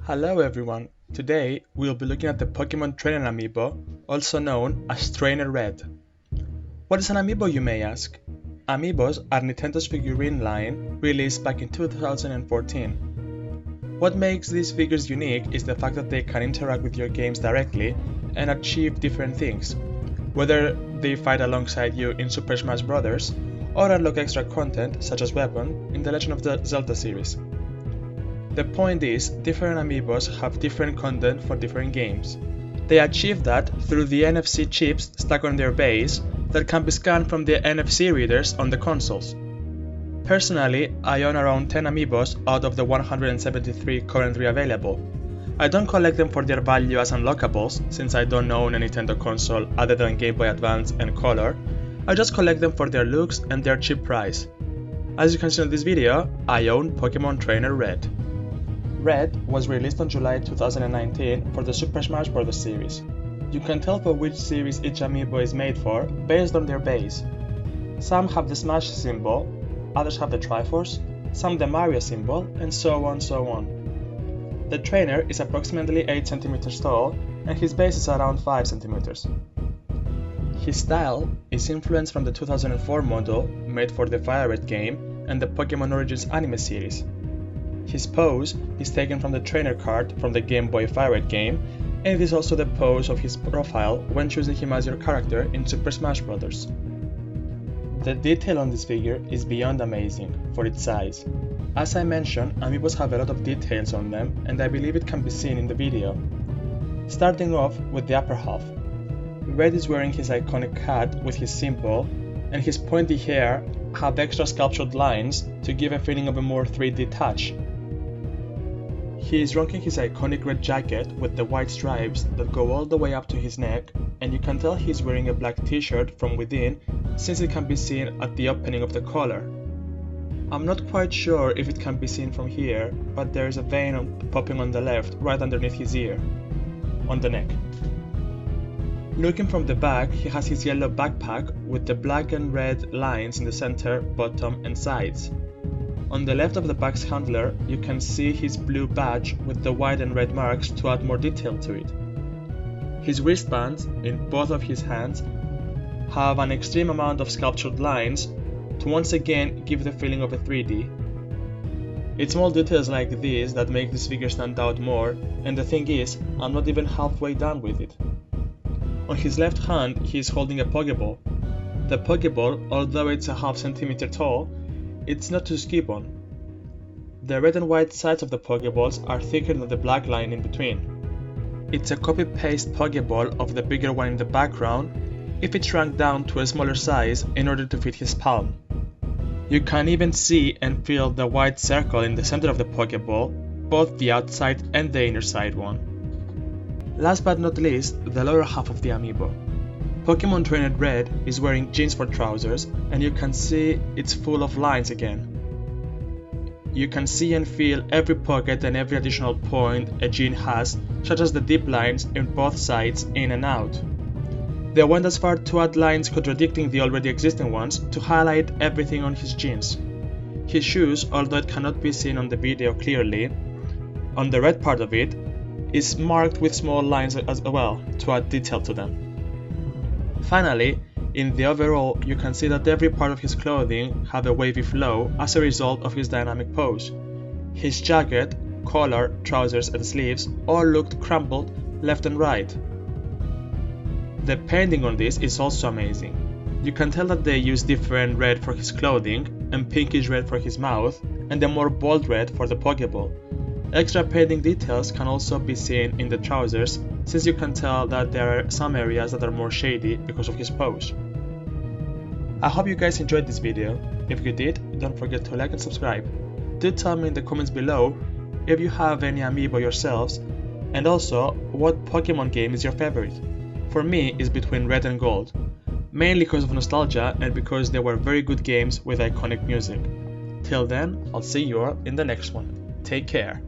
Hello everyone, today we'll be looking at the Pokemon Trainer Amiibo, also known as Trainer Red. What is an Amiibo, you may ask? Amiibos are Nintendo's figurine line released back in 2014. What makes these figures unique is the fact that they can interact with your games directly and achieve different things, whether they fight alongside you in Super Smash Bros. Or unlock extra content such as weapon in the Legend of the Zelda series. The point is, different Amiibos have different content for different games. They achieve that through the NFC chips stuck on their base that can be scanned from the NFC readers on the consoles. Personally, I own around 10 Amiibos out of the 173 currently available. I don't collect them for their value as unlockables, since I don't own a Nintendo console other than Game Boy Advance and Color. I just collect them for their looks and their cheap price. As you can see in this video, I own Pokemon Trainer Red. Red was released on July 2019 for the Super Smash Bros. Series. You can tell for which series each Amiibo is made for based on their base. Some have the Smash symbol, others have the Triforce, some the Mario symbol, and so on. The trainer is approximately 8 cm tall and his base is around 5 cm. His style is influenced from the 2004 model made for the Fire Red game and the Pokemon Origins anime series. His pose is taken from the trainer card from the Game Boy Fire Red game, and it is also the pose of his profile when choosing him as your character in Super Smash Bros. The detail on this figure is beyond amazing for its size. As I mentioned, Amiibos have a lot of details on them, and I believe it can be seen in the video. Starting off with the upper half. Red is wearing his iconic hat with his symbol, and his pointy hair have extra sculptured lines to give a feeling of a more 3D touch. He is rocking his iconic red jacket with the white stripes that go all the way up to his neck, and you can tell he's wearing a black t-shirt from within since it can be seen at the opening of the collar. I'm not quite sure if it can be seen from here, but there is a vein popping on the left right underneath his ear, on the neck. Looking from the back, he has his yellow backpack with the black and red lines in the center, bottom and sides. On the left of the back's handler, you can see his blue badge with the white and red marks to add more detail to it. His wristbands, in both of his hands, have an extreme amount of sculptured lines to once again give the feeling of a 3D. It's small details like these that make this figure stand out more, and the thing is, I'm not even halfway done with it. On his left hand, he is holding a Pokeball. The Pokeball, although it's a half centimeter tall, it's not to skip on. The red and white sides of the Pokeballs are thicker than the black line in between. It's a copy-paste Pokeball of the bigger one in the background if it shrunk down to a smaller size in order to fit his palm. You can even see and feel the white circle in the center of the Pokeball, both the outside and the inner side one. Last but not least, the lower half of the Amiibo. Pokemon Trainer Red is wearing jeans for trousers, and you can see it's full of lines again. You can see and feel every pocket and every additional point a jean has, such as the deep lines in both sides in and out. They went as far to add lines contradicting the already existing ones to highlight everything on his jeans. His shoes, although it cannot be seen on the video clearly, on the red part of it, is marked with small lines as well to add detail to them. Finally, in the overall, you can see that every part of his clothing have a wavy flow as a result of his dynamic pose. His jacket, collar, trousers and sleeves all looked crumpled left and right. The painting on this is also amazing. You can tell that they use different red for his clothing and pinkish red for his mouth and a more bold red for the Pokeball. Extra painting details can also be seen in the trousers, since you can tell that there are some areas that are more shady because of his pose. I hope you guys enjoyed this video. If you did, don't forget to like and subscribe. Do tell me in the comments below if you have any Amiibo yourselves, and also what Pokemon game is your favorite. For me, it's between Red and Gold, mainly because of nostalgia and because they were very good games with iconic music. Till then, I'll see you all in the next one. Take care.